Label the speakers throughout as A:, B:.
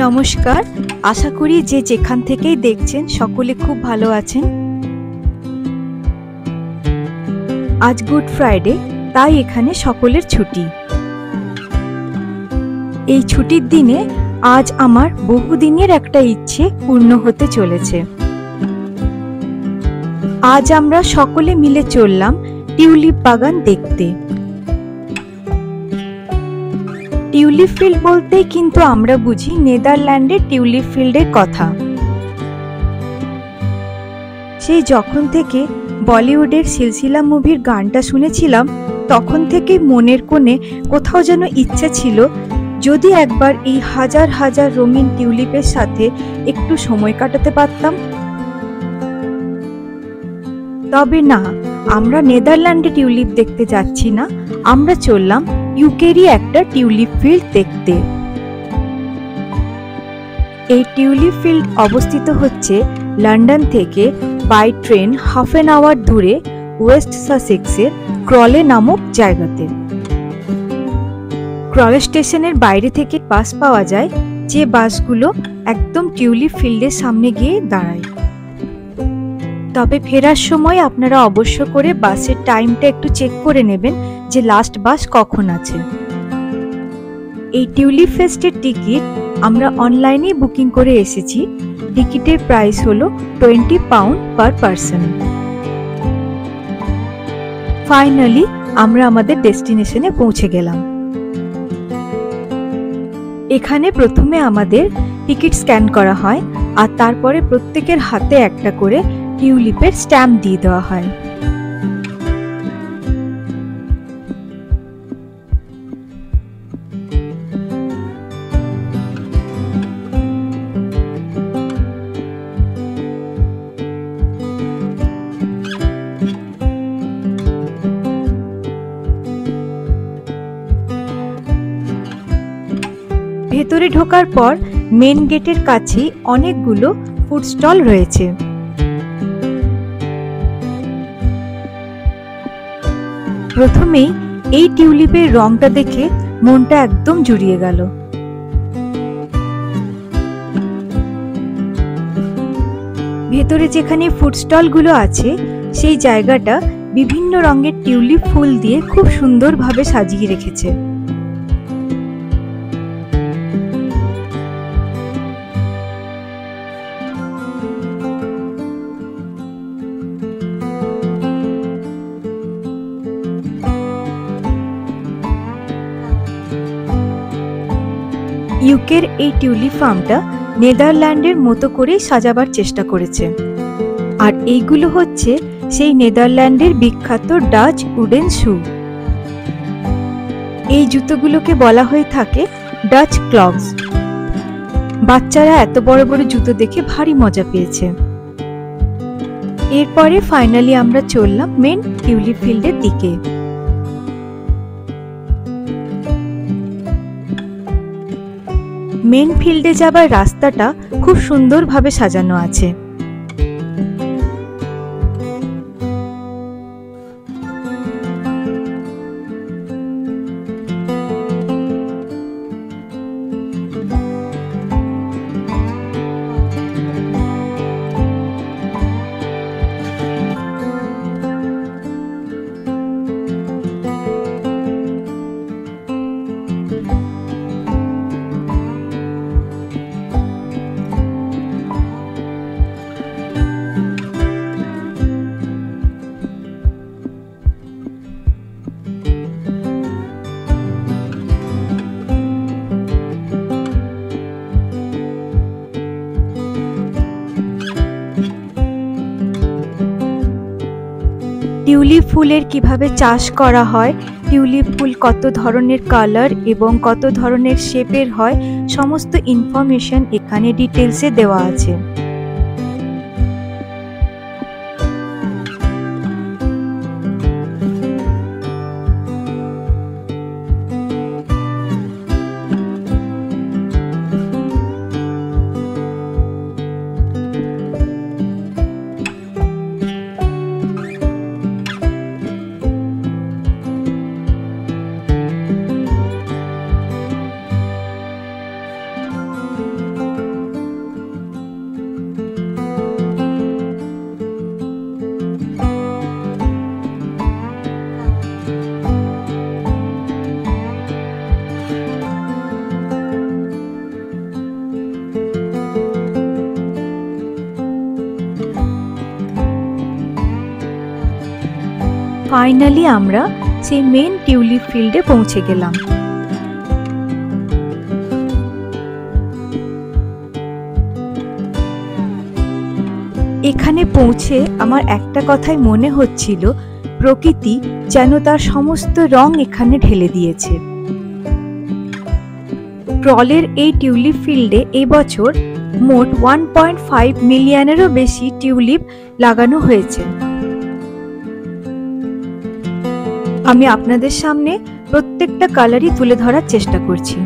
A: নমস্কার, আশা করি যে যেখান থেকেই দেখছেন সকলে খুব ভালো আছেন। আজ গুড ফ্রাইডে, তাই এখানে সকলের ছুটি। এই ছুটির দিনে আজ আমার বহুদিনের একটা ইচ্ছে পূর্ণ হতে চলেছে। আজ আমরা সকলে মিলে চললাম টিউলিপ বাগান দেখতে। টিউলিপ ফিল্ড বলতেই কিন্তু আমরা বুঝি নেদারল্যান্ডের টিউলিপ ফিল্ডের কথা। সেই যখন থেকে বলিউডের সিলসিলা মুভির গানটা শুনেছিলাম, তখন থেকে মনের কোণে কোথাও যেন ইচ্ছে ছিল যদি একবার এই হাজার হাজার রঙিন টিউলিপের সাথে একটু সময় কাটাতে পারতাম। তবে না, আমরা নেদারল্যান্ডে টিউলিপ দেখতে যাচ্ছি না, আমরা চললাম ইউকেরই একটা টিউলিপ ফিল্ড দেখতে। এই টিউলিপ ফিল্ড অবস্থিত হচ্ছে লন্ডন থেকে by train half an hour দূরে ওয়েস্ট সাসেক্সের ক্রলে নামক জায়গাতে। ক্রলে স্টেশনের বাইরে থেকে বাস পাওয়া যায়, যে বাসগুলো একদম টিউলিপ ফিল্ডের সামনে গিয়ে দাঁড়ায়। তবে ফেরার সময় আপনারা অবশ্য করে বাসের টাইমটা একটু চেক করে নেবেন যে লাস্ট বাস কখন আছে। এই টিউলিপ ফেস্টের টিকিট আমরা অনলাইনে বুকিং করে এসেছি। টিকিটের প্রাইস হলো 20 পাউন্ড পার পারসন। ফাইনালি আমরা আমাদের ডেস্টিনেশনে পৌঁছে গেলাম। এখানে প্রথমে আমাদের টিকিট স্ক্যান করা হয়, আর তারপরে প্রত্যেকের হাতে একটা করে টিউলিপের স্ট্যাম্প দিয়ে দেওয়া হয়। ভেতরে ঢোকার পর মেন গেটের কাছেই অনেকগুলো ফুড স্টল রয়েছে। প্রথমেই এই টিউলিপের রংটা দেখে মনটা একদম জুড়িয়ে গেল। ভেতরে যেখানে ফুড স্টলগুলো আছে, সেই জায়গাটা বিভিন্ন রঙের টিউলিপ ফুল দিয়ে খুব সুন্দরভাবে সাজিয়ে রেখেছে। ইউকের এই টিউলিপ ফার্মটা নেদারল্যান্ডের মতো করেই সাজাবার চেষ্টা করেছে। আর এইগুলো হচ্ছে সেই নেদারল্যান্ডের বিখ্যাত ডাচ উডেন শু। এই জুতোগুলোকে বলা হয়ে থাকে ডাচ ক্লগস। বাচ্চারা এত বড় বড় জুতো দেখে ভারী মজা পেয়েছে। এরপরে ফাইনালি আমরা চললাম মেন টিউলিপ ফিল্ডের দিকে। মেন ফিল্ডে যাবার রাস্তাটা খুব সুন্দরভাবে সাজানো আছে। টিউলিপ ফুলের কিভাবে চাষ করা হয়, টিউলিপ ফুল কত ধরনের কালার এবং কত ধরনের শেপের হয়, সমস্ত ইনফরমেশন এখানে ডিটেলসে দেওয়া আছে। ফাইনালি আমরা সেই মেন টিউলিপ ফিল্ডে পৌঁছে গেলাম। এখানে পৌঁছে আমার একটা কথাই মনে হচ্ছিল, প্রকৃতি যেন তার সমস্ত রং এখানে ঢেলে দিয়েছে। ক্রলের এই টিউলিপ ফিল্ডে এবছর মোট 1.5 মিলিয়নেরও বেশি টিউলিপ লাগানো হয়েছে। আমি আপনাদের সামনে প্রত্যেকটা কালারই তুলে ধরার চেষ্টা করছি।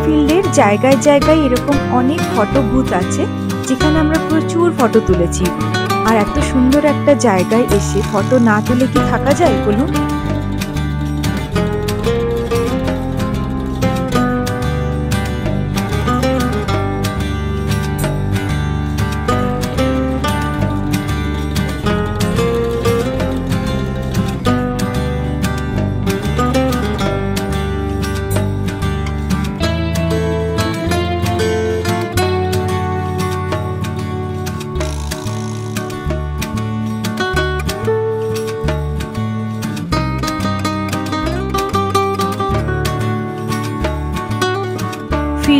A: ফিল্ডের জায়গায় জায়গায় এরকম অনেক ফটো বুথ আছে, যেখানে আমরা প্রচুর ফটো তুলেছি। আর এত সুন্দর একটা জায়গায় এসে ফটো না তুলে কি থাকা যায় বলুন?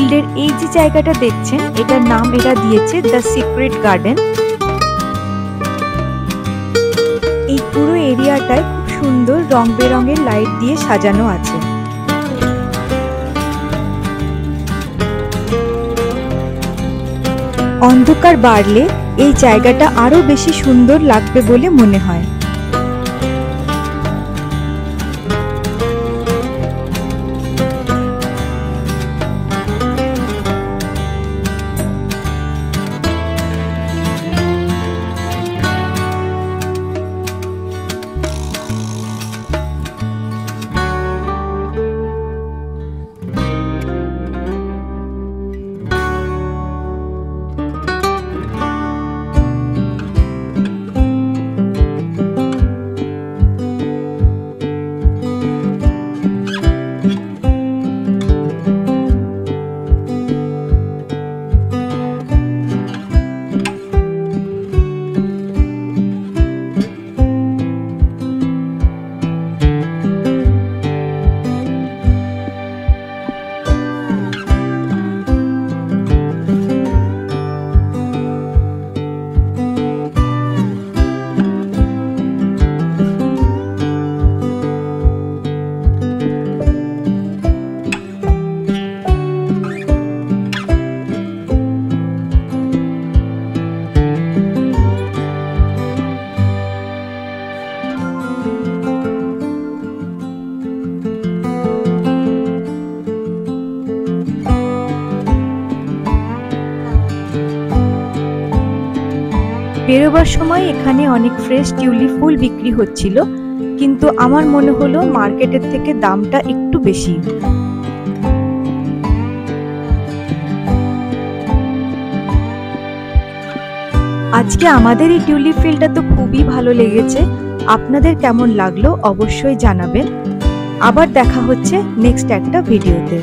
A: ফিল্ডের এই যে জায়গাটা দেখছেন, এটার নাম এরা দিয়েছে দ্য সিক্রেট গার্ডেন। এই পুরো এরিয়াটায় খুব সুন্দর রং বেরঙের লাইট দিয়ে সাজানো আছে। অন্ধকার বাড়লে এই জায়গাটা আরো বেশি সুন্দর লাগবে বলে মনে হয়। বেরোবার সময় এখানে অনেক ফ্রেশ টিউলিপ ফুল বিক্রি হচ্ছিল, কিন্তু আমার মনে হলো মার্কেটের থেকে দামটা একটু বেশি। আজকে আমাদের এই টিউলিপ ফিল্ডটা তো খুবই ভালো লেগেছে। আপনাদের কেমন লাগলো অবশ্যই জানাবেন। আবার দেখা হচ্ছে নেক্সট একটা ভিডিওতে।